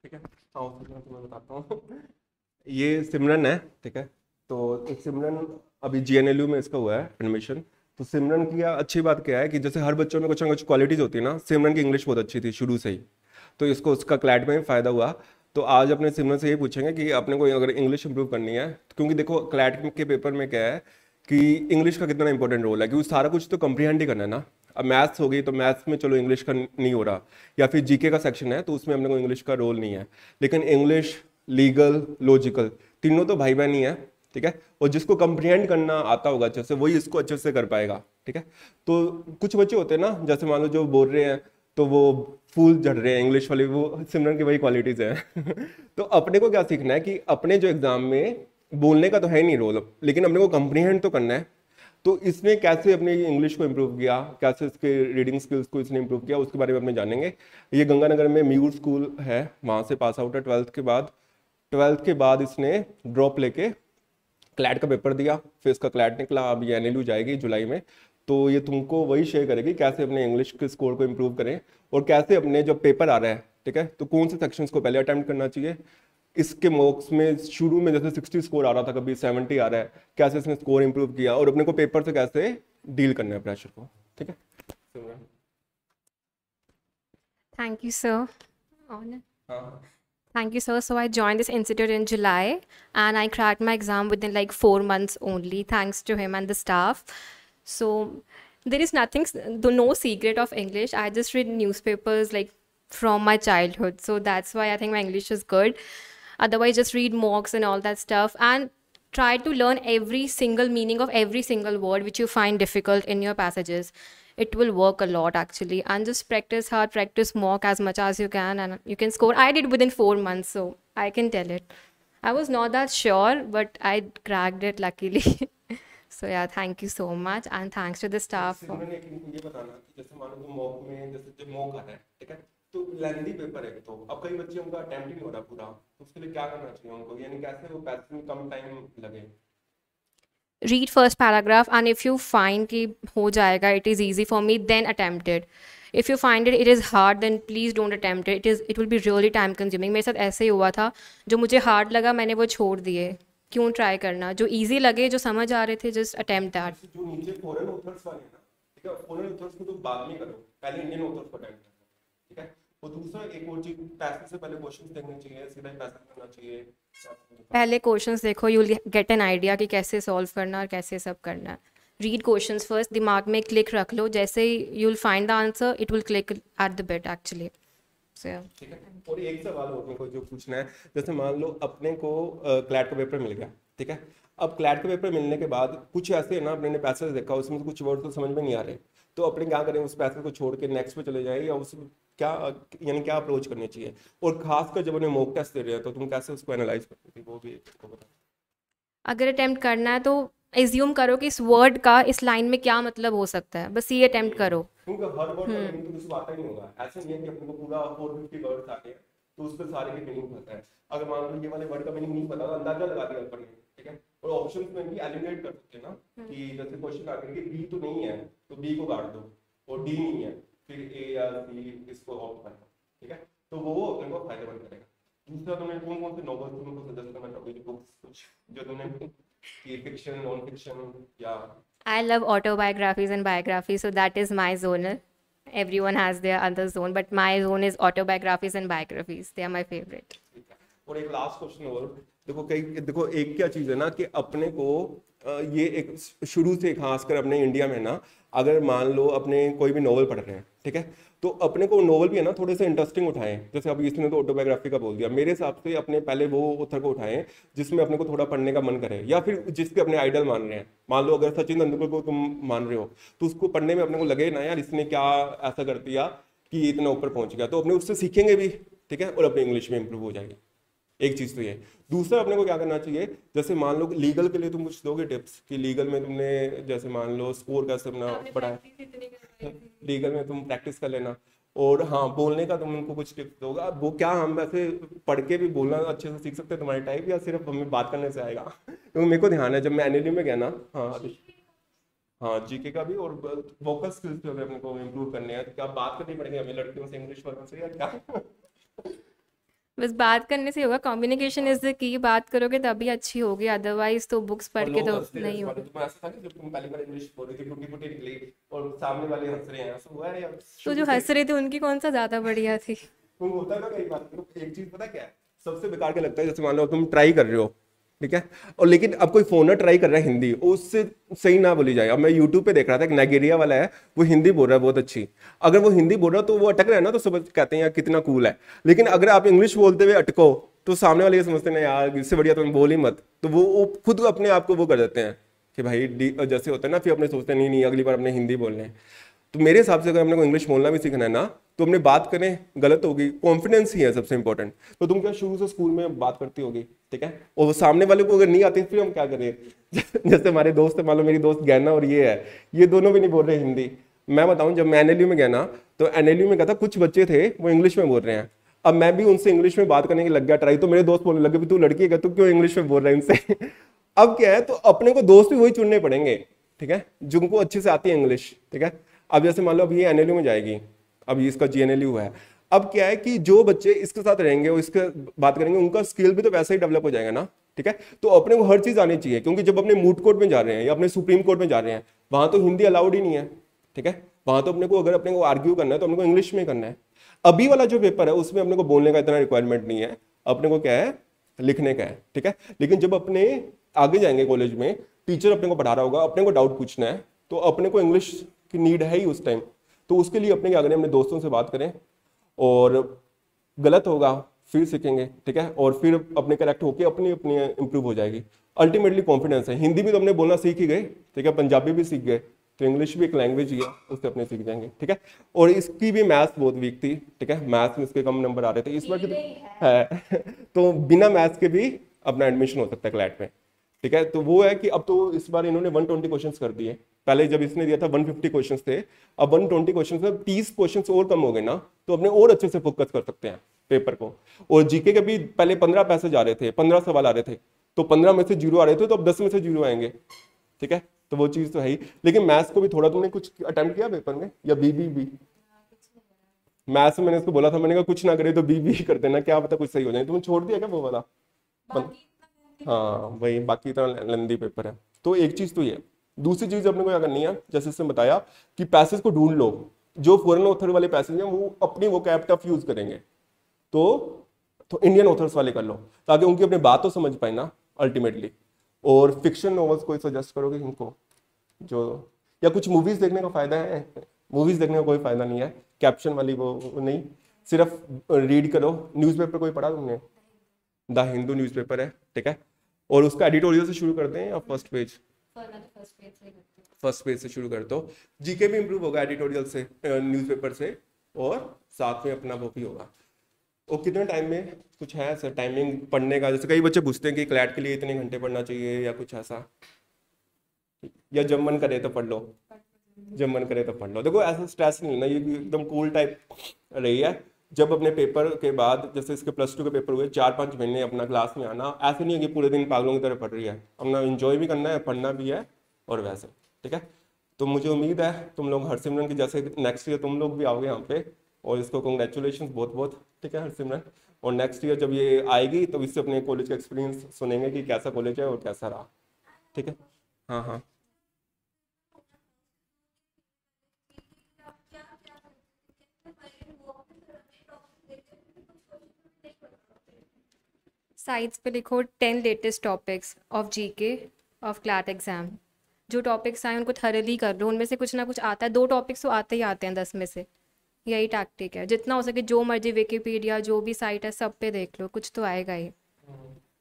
ठीक है। हाँ उसके मैं तुम्हें बताता हूँ। ये सिमरन है, ठीक है। तो सिमरन अभी जीएनएलयू में इसका हुआ है एडमिशन। तो सिमरन की अच्छी बात क्या है कि जैसे हर बच्चों में कुछ ना कुछ क्वालिटीज होती है ना, सिमरन की इंग्लिश बहुत अच्छी थी शुरू से ही। तो इसको उसका क्लैट में फ़ायदा हुआ। तो आज अपने सिमरन से ये पूछेंगे कि अपने को अगर इंग्लिश इंप्रूव करनी है, क्योंकि देखो क्लैट के पेपर में क्या है कि इंग्लिश का कितना इंपॉर्टेंट रोल है, क्योंकि सारा कुछ तो कंप्रीहेंड ही करना है ना। अब मैथ्स हो गई तो मैथ्स में चलो इंग्लिश का नहीं हो रहा, या फिर जीके का सेक्शन है तो उसमें अपने को इंग्लिश का रोल नहीं है। लेकिन इंग्लिश, लीगल, लॉजिकल, तीनों तो भाई बहन ही है, ठीक है। और जिसको कंप्रीहेंड करना आता होगा अच्छे से वही इसको अच्छे से कर पाएगा, ठीक है। तो कुछ बच्चे होते हैं ना, जैसे मान लो जो बोल रहे हैं तो वो फूल झड़ रहे हैं इंग्लिश वाले, वो सिमरन की वही क्वालिटीज है। तो अपने को क्या सीखना है कि अपने जो एग्जाम में बोलने का तो है ही नहीं रोल, लेकिन अपने को कंप्रीहेंड तो करना है। तो इसने कैसे अपने इंग्लिश को इम्प्रूव किया, कैसे इसके रीडिंग स्किल्स को इसने इम्प्रूव किया, उसके बारे में अपने जानेंगे। ये गंगानगर में म्यूर स्कूल है, वहाँ से पास आउट है ट्वेल्थ के बाद। ट्वेल्थ के बाद इसने ड्रॉप लेके क्लैट का पेपर दिया, फिर इसका क्लैट निकला, अब ये एनएलयू जाएगी जुलाई में। तो ये तुमको वही शेयर करेगी कैसे अपने इंग्लिश के स्कोर को इम्प्रूव करें, और कैसे अपने जो पेपर आ रहा है, ठीक है, तो कौन से सेक्शंस को पहले अटेम्प्ट करना चाहिए। इसके मॉक्स में शुरू में जैसे 60 स्कोर आ रहा था, कभी 70 आ रहा है, कैसे इसने स्कोर इंप्रूव किया और अपने को पेपर से कैसे डील करना है प्रेशर को, ठीक है। Thank you, sir. On. हाँ। Thank you, sir. So I joined this institute in July and I cracked my exam within like 4 months only, thanks to him and the staff. So there is nothing, no secret of English. I just read newspapers like from my childhood. So that's why I think my English is good. Otherwise, just read mocks and all that stuff and try to learn every single meaning of every single word which you find difficult in your passages. It will work a lot actually, and just practice hard, practice mock as much as you can, and you can score. I did within 4 months, so I can tell it. I was not that sure, but I cracked it luckily. So yeah, thank you so much, and thanks to the staff. सिमरन एक ये बताना कि जैसे मान लो तुम mock में, जैसे जब मॉक आ रहा है, ठीक है, तो लेंथी पेपर है, तो अब कई बच्चे उनका अटेम्प्ट ही नहीं हो रहा पूरा, तो उसके लिए क्या करना चाहिए उनको, यानी कैसे वो पैसे में कम टाइम लगे। Read first paragraph, and if you find कि हो जाएगा, it is easy for me, then attempt it. If you find it is hard, then please don't attempt it. It will be really time consuming. मेरे साथ ऐसे ही हुआ था, जो मुझे hard लगा मैंने वो छोड़ दिए। क्यों ट्राई करना, जो easy लगे, जो समझ आ रहे थे, just attempt that. जो नीचे फॉरेन ऑथर्स वाले हैं ना, ठीक है, फॉरेन ऑथर्स को तो बाद में करो, पहले इंडियन ऑथर्स को अटेम्प्ट करो, ठीक है। और दूसरा एक और चीज, पैसे से पहले क्वेश्चंस देखने चाहिए, सीधा ही पैसे करना चाहिए। पहले क्वेश्चंस देखो, you will get an idea कि कैसे सॉल्व करना और कैसे सब करना है। रीड क्वेश्चंस फर्स्ट, दिमाग में क्लिक रख लो, जैसे ही you will find the answer it will click at the bit actually. ठीक है। और एक सवाल और मेरे को जो पूछना है, जैसे मान लो अपने को क्लैट का पेपर मिल गया, ठीक है। अब क्लैट का पेपर मिलने के बाद कुछ ऐसे है ना, अपने ने पैसेज देखा उसमें से कुछ वर्ड तो समझ में नहीं आ रहे, तो अपने क्या करें, उस पैसेज को छोड़ के नेक्स्ट पे चले जाए, या उस क्या, यानी क्या अप्रोच करनी चाहिए। और खासकर जब उन्हें मॉक टेस्ट दे रहे हैं तो तुम कैसे उसको एनालाइज करती थी, वो भी एक बता। अगर अटेम्प्ट करना है तो एज्यूम करो कि इस वर्ड का इस लाइन में क्या मतलब हो सकता है, बस ये अटेम्प्ट करो। क्योंकि हर वर्ड का मीनिंग तो किसी को आता ही नहीं होगा, ऐसा नहीं है कि अपने को पूरा 450 वर्ड्स आते हैं तो उस पर सारे के मीनिंग पता है। अगर मान लो ये वाले वर्ड का मीनिंग नहीं पता तो अंदाजा लगा दिया अपन ने, ठीक है। और ऑप्शंस में भी एलिमिनेट कर सकते हैं ना, कि जैसे क्वेश्चन आ गया कि बी तो नहीं है तो बी को काट दो, और डी नहीं है फिर ए या सी, इसको ऑप्ट करना, ठीक है। तो वो अपने को फायदेमंद करेगा। दूसरा तुमने कौन कौन से नॉवेल्स तुमको सजेस्ट करना चाहोगे, बुक्स कुछ जो तुमने कि फिक्शन, नॉन फिक्शन या। I love autobiographies and biographies, so that is my zone. Everyone has their other zone, but my zone is autobiographies and biographies. They are my favorite. ठीक है। और एक लास्ट क्वेश्चन और, देखो कई, देखो एक क्या चीज है ना कि अपने को ये एक शुरू से खासकर अपने इंडिया में ना, अगर मान लो अपने कोई भी नॉवल पढ़ रहे हैं, ठीक है, तो अपने को नॉवल भी है ना थोड़े से इंटरेस्टिंग उठाएं। जैसे अभी इसने तो ऑटोबायोग्राफी का बोल दिया, मेरे हिसाब से अपने पहले वो ऑथर को उठाएं जिसमें अपने को थोड़ा पढ़ने का मन करे, या फिर जिसके अपने आइडल मान रहे हैं। मान लो अगर सचिन तेंदुलकर को तुम मान रहे हो तो उसको पढ़ने में अपने को लगे ना यार इसने क्या ऐसा कर दिया कि इतना ऊपर पहुंच गया, तो अपने उससे सीखेंगे भी, ठीक है, और अपनी इंग्लिश में इंप्रूव हो जाएगी। एक चीज तो ये। दूसरा अपने को क्या करना चाहिए, जैसे मान लो लीगल के लिए तुम कुछ दोगे टिप्स कि लीगल में तुमने जैसे मान लो स्कोर कैसे अपना बढ़ाया, लीगल में तुम प्रैक्टिस कर लेना। और हाँ, बोलने का तुम उनको कुछ टिप्स दोगा, वो क्या हम वैसे पढ़ के भी बोलना अच्छे से सीख सकते हैं तुम्हारे टाइप, या सिर्फ हमें बात करने से आएगा। क्योंकि मेरे को ध्यान है जब मैं एनएलयू में गया ना, हाँ हाँ, जीके का भी, और वोकल स्किल्स जो है अपने को इम्प्रूव करने हैं, तो क्या बात करनी पड़ेगी हमें लड़कियों से, इंग्लिश वालों से, या क्या। बस बात करने से होगा, कम्युनिकेशन इज द की, बात करोगे तभी अच्छी होगी, अदरवाइज तो बुक्स और पढ़ के लोग तो हंसते हैं नहीं इस बात होगी। पे। तुम्हें ऐसा था कि जब तुम पहली बार इंग्लिश बोल रही थी टूटी फूटी निकली और सामने वाले हंस रहे हैं, ऐसा हुआ है या तो शुरू जो से? हंस रहे थे उनकी कौन सा ज़्यादा बढ़िया थी। तुम होता है ना कई बार, तुम एक चीज पता क्या है सबसे बेकार क्या लगता है, जैसे मान लो तुम ट्राई कर रहे हो, ठीक है, और लेकिन अब कोई फोनर ट्राई कर रहा है हिंदी, उससे सही ना बोली जाए। अब मैं यूट्यूब पे देख रहा था, एक नाइजीरिया वाला है, वो हिंदी बोल रहा है बहुत अच्छी। अगर वो हिंदी बोल रहा है तो वो अटक रहा है ना, तो सब कहते हैं यार कितना कूल है। लेकिन अगर आप इंग्लिश बोलते हुए अटको तो सामने वाले ये समझते हैं ना यार इससे बढ़िया तुम बोल ही मत, तो वो खुद अपने आप को वो कर देते हैं कि भाई जैसे होता है ना, फिर अपने सोचते हैं नहीं नहीं अगली बार अपने हिंदी बोलने हैं। तो मेरे हिसाब से अगर हमने को इंग्लिश बोलना भी सीखना है ना, तो अपने बात करें, गलत होगी, कॉन्फिडेंस ही है सबसे इंपॉर्टेंट। तो तुम क्या शुरू से स्कूल में बात करती होगी, ठीक है, और वो सामने वाले को अगर नहीं आती फिर हम क्या करें जैसे हमारे दोस्त है, मान लो मेरी दोस्त गैना और ये है, ये दोनों भी नहीं बोल रहे हिंदी। मैं बताऊं जब मैं एनएलयू में गया ना, तो एनएलयू में क्या था, कुछ बच्चे थे वो इंग्लिश में बोल रहे हैं। अब मैं भी उनसे इंग्लिश में बात करने की लग गया ट्राई, तो मेरे दोस्त बोलने लगे भी तू लड़की है तू क्यों इंग्लिश में बोल रहा है इनसे अब क्या है, तो अपने को दोस्त भी वही चुनने पड़ेंगे, ठीक है, जिनको अच्छे से आती है इंग्लिश, ठीक है। अब जैसे मान लो अब ये एनएलयू में जाएगी, अब ये इसका जीएनएलयू है, अब क्या है कि जो बच्चे इसके साथ रहेंगे और इसके बात करेंगे उनका स्किल भी तो वैसा ही डेवलप हो जाएगा ना, ठीक है। तो अपने को हर चीज आनी चाहिए, क्योंकि जब अपने मूड कोर्ट में जा रहे हैं या अपने सुप्रीम कोर्ट में जा रहे हैं, वहां तो हिंदी अलाउड ही नहीं है, ठीक है। वहां तो अपने को अगर अपने को आर्ग्यू करना है तो अपने को इंग्लिश में करना है। अभी वाला जो पेपर है उसमें अपने को बोलने का इतना रिक्वायरमेंट नहीं है, अपने को क्या है लिखने का है, ठीक है। लेकिन जब अपने आगे जाएंगे कॉलेज में, टीचर अपने को पढ़ा रहा होगा, अपने को डाउट पूछना है, तो अपने को इंग्लिश की नीड है ही उस टाइम। तो उसके लिए अपने क्या करें, अपने दोस्तों से बात करें, और गलत होगा फिर सीखेंगे, ठीक है, और फिर अपने करेक्ट होके अपनी अपनी इंप्रूव हो जाएगी। अल्टीमेटली कॉन्फिडेंस है। हिंदी भी तो अपने बोलना सीख ही गए, ठीक है, पंजाबी भी सीख गए, तो इंग्लिश भी एक लैंग्वेज ही है, उससे अपने सीख जाएंगे, ठीक है। और इसकी भी मैथ्स बहुत वीक थी, ठीक है, मैथ्स में इसके कम नंबर आ रहे थे, इस बार है तो बिना मैथ्स के भी अपना एडमिशन हो सकता है क्लैट में, ठीक है। तो वो है कि अब तो इस बार इन्होंने 120 क्वेश्चंस कर दिए, पहले जब इसने दिया था 150 क्वेश्चंस थे, अब 120 क्वेश्चंस में 30 क्वेश्चंस और कम हो गए ना, तो अपने और अच्छे से फोकस कर सकते हैं पेपर को। और जीके के भी पहले 15 पैसेज आ रहे थे, 15 सवाल आ रहे थे, तो 15 में से 0 आ रहे थे, तो अब 10 में से 0 आएंगे, ठीक है। तो वो चीज तो है ही। लेकिन मैथ्स को भी थोड़ा तुमने कुछ अटेम्प्ट किया पेपर में, या बी मैथ्स में मैंने इसको बोला था, मैंने कहा कुछ ना करे तो बी कर देना, क्या पता कुछ सही हो जाए। तुमने छोड़ दिया क्या वो वाला? हाँ वही, बाकी इतना लेंदी पेपर है। तो एक चीज तो ये, दूसरी चीज अपने को क्या करनी है, जैसे इसने बताया कि पैसेज को ढूंढ लो, जो फॉरेन ऑथर वाले पैसेज हैं वो अपनी वो कैप टफ यूज करेंगे, तो इंडियन ऑथर्स वाले कर लो, ताकि उनकी अपनी बात तो समझ पाए ना अल्टीमेटली। और फिक्शन नॉवेल्स कोई सजेस्ट करोगे इनको, जो, या कुछ मूवीज देखने का फायदा है? मूवीज देखने का कोई फायदा नहीं है, कैप्शन वाली वो नहीं, सिर्फ रीड करो। न्यूज़पेपर कोई पढ़ा तुमने? द हिंदू न्यूज़पेपर है, ठीक है, और उसका एडिटोरियल से शुरू करते हैं या फर्स्ट पेज? फर्स्ट पेज से शुरू कर दो, जीके भी इंप्रूव होगा एडिटोरियल से, न्यूज़पेपर से, और साथ में अपना वो भी होगा। और कितने टाइम में कुछ है सर टाइमिंग पढ़ने का? जैसे कई बच्चे पूछते हैं कि क्लैट के लिए इतने घंटे पढ़ना चाहिए या कुछ ऐसा, या जब मन करे तो पढ़ लो, जब मन करे तो पढ़ लो। देखो ऐसा स्ट्रेस नहीं ना, ये एकदम कूल टाइप रही है। जब अपने पेपर के बाद, जैसे इसके +2 के पेपर हुए, 4-5 महीने अपना क्लास में आना, ऐसे नहीं है कि पूरे दिन पागलों की तरह पढ़ रही है, अपना एंजॉय भी करना है, पढ़ना भी है, और वैसे, ठीक है। तो मुझे उम्मीद है तुम लोग हरसिमरन की जैसे नेक्स्ट ईयर तुम लोग भी आओगे यहाँ पे, और इसको कॉन्ग्रेचुलेशन बहुत बहुत, ठीक है हरसिमरन। और नेक्स्ट ईयर जब ये आएगी तो इससे अपने कॉलेज का एक्सपीरियंस सुनेंगे कि कैसा कॉलेज है और कैसा रहा, ठीक है। हाँ हाँ, साइट्स पे लिखो 10 latest topics of GK of CLAT exam. जो टॉपिक्स आए उनको थरली कर लो, उनमें से कुछ ना कुछ आता है, 2 टॉपिक्स तो आते ही आते हैं 10 में से। यही टैक्टिक है, जितना हो सके जो मर्जी विकिपीडिया जो भी साइट है सब पे देख लो, कुछ तो आएगा ही।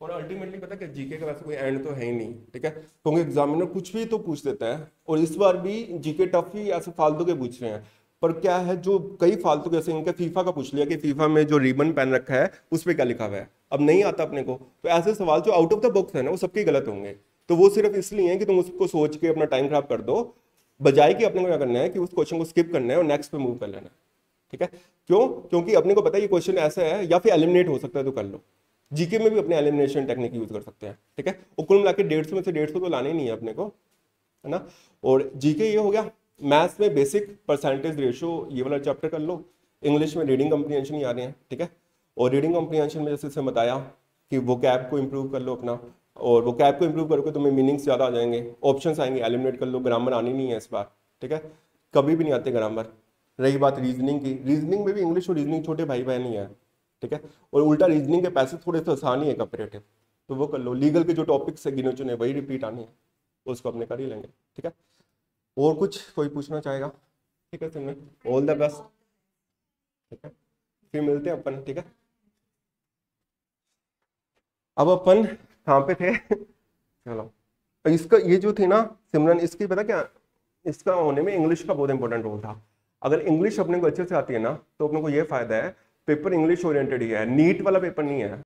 और अल्टीमेटली पता है जीके का वैसे कोई एंड तो है ही नहीं, ठीक है, क्योंकि एग्जामिनर कुछ भी तो पूछ देता है। और इस बार भी जीके टफ ही ऐसे फालतू के पूछ रहे हैं, पर क्या है जो कई फालतू, जैसे इनका फीफा का पूछ लिया कि फीफा में जो रिबन पहन रखा है उस पर क्या लिखा हुआ है, अब नहीं आता अपने को। तो ऐसे सवाल जो आउट ऑफ द बॉक्स है ना, वो सबके गलत होंगे। तो वो सिर्फ इसलिए है कि तुम उसको सोच के अपना टाइम खराब कर दो, बजाय कि अपने को क्या करना है कि उस क्वेश्चन को स्किप करना है और नेक्स्ट पे मूव कर लेना है, ठीक है। क्यों? क्योंकि अपने को पता है ये क्वेश्चन ऐसा है, या फिर एलिमिनेट हो सकता है तो कर लो। जीके में भी अपने एलिमिनेशन टेक्निक यूज कर सकते हैं, ठीक है। और कुल मिला के 150 में से 150 तो लाने ही नहीं है अपने को, है ना। और जीके ये हो गया। मैथ्स में बेसिक परसेंटेज रेशियो ये वाला चैप्टर कर लो, इंग्लिश में रीडिंग कम्प्रीहेंशन ही आ रहे हैं, ठीक है। और रीडिंग कॉम्प्रिहेंशन में जैसे इसने बताया कि वो कैब को इम्प्रूव कर लो अपना, और वो कैब को इम्प्रूव करोगे तुम्हें मीनिंग्स ज़्यादा आ जाएंगे, ऑप्शंस आएंगे, एलिमिनेट कर लो। ग्रामर आनी नहीं है इस बार, ठीक है, कभी भी नहीं आते ग्रामर। रही बात रीजनिंग की, रीजनिंग में भी इंग्लिश और रीजनिंग छोटे भाई बहन ही है, ठीक है, और उल्टा रीजनिंग के पैसे थोड़े से आसान ही है कंपेरेटिव, तो वो कर लो। लीगल के जो टॉपिक्स है गिने चुने वही रिपीट आनी है, उसको अपने कर ही लेंगे, ठीक है। और कुछ कोई पूछना चाहेगा? ठीक है सिमरन, ऑल द बेस्ट, ठीक है, फिर मिलते हैं अपन, ठीक है। अब अपन कहाँ पे थे? चलो, इसका ये जो थी ना सिमरन, इसकी पता क्या, इसका होने में इंग्लिश का बहुत इंपॉर्टेंट रोल था। अगर इंग्लिश अपने को अच्छे से आती है ना तो अपने को ये फायदा है, पेपर इंग्लिश ओरिएंटेड ही है, नीट वाला पेपर नहीं है।